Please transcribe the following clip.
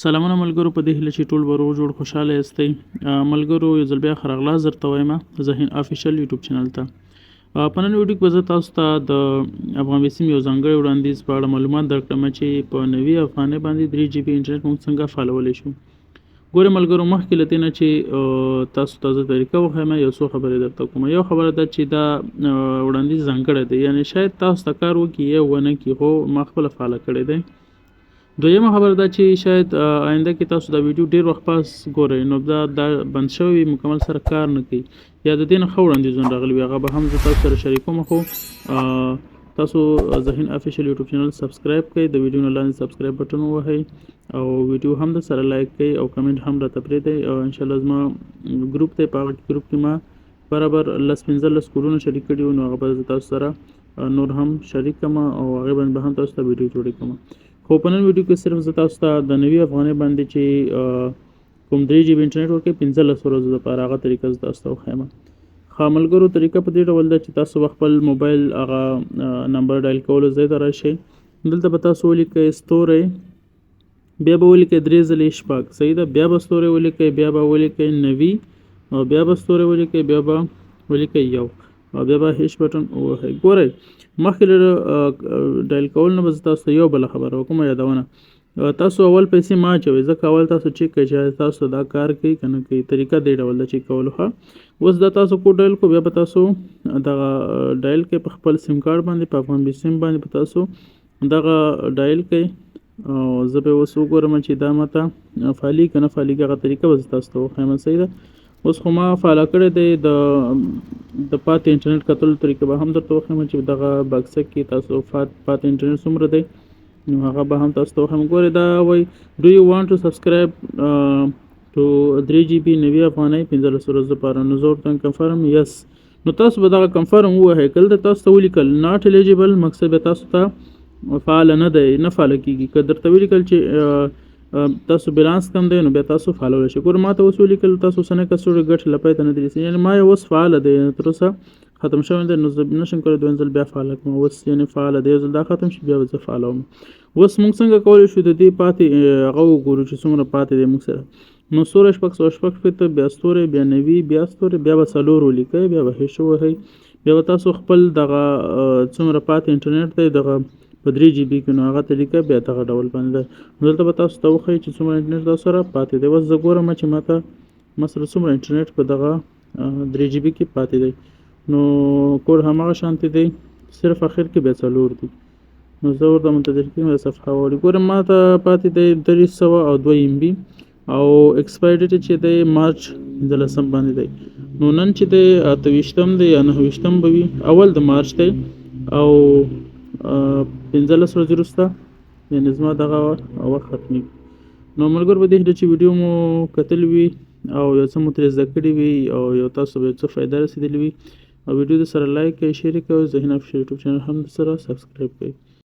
سلامونه ملګرو، په دې هیله چې ټول به روغ جوړ خوشحاله یاستئ. ملګرو یو ځل بیا ښه راغلاست درته وایم ذهین افیشل یوټیوب چینل ته. په نن ویډیو کې به زه تاسو ته د افغان بیسیم یو ځانګړی وړاندیز په اړه معلومات درکړم چې په 90 افغانۍ باندې 3 جی بي انټرنیټ موږ څنګه فعالولی شو. ګورئ ملګرو، مخکې له دې نه چې تاسو ته زه طریقه وښیم یو څو خبرې درته کوم. یو خبره ده چې دا وړاندیز ځانګړی دی، یعنې شاید تاسو ته کار وکړي یا ونه کړي، خو ما خپله فعاله کړی دی. دویمه خبره ده چې شاید آینده کې تاسو دا ویډیو ډېر وخت پاس ګورئ، نو دا بند شوی وي، مکمل سره کار نه کوي، یا د دې نه ښه وړاندیزونه راغلي وي، هغه به هم زه تاسو سره شریکوم. خو تاسو ذهین افیشل یوټیوب چینل سبسکرایب کړئ، د ویډیو نه لاندې سبسکرایب بټن ووهئ او ویډیو هم د سره لایک کړئ او کمنټ هم راته پرېږدئ. او انشاءالله زما ګروپ دی، په هغه ګروپ کې ما برابر 10-15 کورونه شریک کړي وو، نو هغه به زه تاسو سره نور هم شریک کړم او هغې باندې به هم تاسو ته ویډیو جوړې کړم. خو په نن ویډیو کې صرف زه تاسو ته د 90 افغانۍ باندې چې کوم 3 جی بي انټرنیټ ورکوي 15 ورځو دپاره، هغه طریقه زه تاسو ته وښیم. ښه ملګرو، طریقه په دې ډول ده چې تاسو به خپل موبایل هغه نمبر ډایل کولو ځای ته راشئ. دلته به تاسو ولیکئ ستوری، بیا به ولیکئ 3 ځلې شپږ، صحیح ده. بیا به ستوری ولیکئ، بیا به ولیکئ 90 او بیا به ستوری ولیکئ، بیا به ولیکئ 1 او بیا به هیڅ بټن ووهئ. ګورئ مخکې له ډایل کول نه به زه تاسو ته یو بله خبره وکړم، یادونه. تاسو اول پیسې مه اچوئ، ځکه اول تاسو چیک کړئ چې تاسو دا کار کوي که نه کوي. طریقه دې ډول ده چیک کولو. ښه، اوس دا تاسو کوډ ډایل کړو، بیا به تاسو دغه ډایل کوئ په خپل سیم کارت باندې، په افغان بیسیم باندې به تاسو دغه ډایل کوئ. او زه به اوس وګورم چې دا ماته فعالي که نه فعالېږي، هغه طریقه به زه تاسو ته وښیم. صحیح ده. اوس خو ما فعاله کړی دی، د پاتې انټرنیټ کتلو طریقه به هم درته وښیم چې دغه بکسه کې تاسو پاتې انټرنیټ څومره دی، نو هغه به هم تاسو ته وښیم. ګورئ دا وایي ډو یو وانټ ټو سبسکرایب ټو 3 جی بي 90 افغانۍ 15 ورځو دپاره، نو زه ورته کنفرم یس. نو تاسو به دغه کنفرم ووهئ. که دلته تاسو ته ولیکل ناټ الیجیبل، مقصد به تاسو ته فعاله نه دی، نه فعاله کېږي. که درته ولیکل چې تاسو بیلانس کم دی، نو بیا تاسو فعالولی شئ. ګوره ما ته اوس ولیکل تاسو اوسنی کڅوړې ګټې له پای ته نه دي رسېدلي، یعنې ما یې اوس فعاله دی، تر اوسه ختم شوی دی، نو زه نشم کولی دویم ځل بیا فعاله کړم. اوس یعنې فعاله دی، یو ځل دا ختم شي بیا به زه فعالوم. اوس موږ څنګه کولی شو د دې پاتې هغه وګورو چې څومره پاتې دی موږ سره. نو ستوری شپږ، بیا ستوری، بیا 90، بیا ستوری، بیا به 4 ولیکئ، بیا به هیش ووهئ. بیا به تاسو خپل دغه څومره پاتې انټرنیټ دی دغه په 3 جی بي کې، نو هغه طریقه بیا دغه ډول باندې ده. نو دلته به تاسو ته وښیي چې څومره انټرنیټ تاسو سره پاتې دی. اوس زه ګورم چې ما سره څومره انټرنیټ په دغه 3 جی بي کې پاتې دی. نو کوډ هماغه شانتې دی، صرف اخر کې بیا 4 دي. نو زه ورته منتظر کېږم د صفحه واړي. ګورم ما ته پاتې دی 302 MB او ایکسپایر ډیټ چې دی مارچ 15 باندې دی. نو نن چې دی 28 دی یا 29 به وي، اول د مارچ دی او 15 ورځې وروسته یعنې زما دغه وخت ختمېږي. نو ملګرو، په دې هیله چې ویډیو مو کتلی وي او یو څه مو ترې زده کړي وي او یو تاسو به یو څه فایده رسېدلي وي، او ویډیو د سره لایک کړئ، شیر یې کړئ، ذهین افیشل یوټیوب چینل هم د سره سبسکرایب کړئ.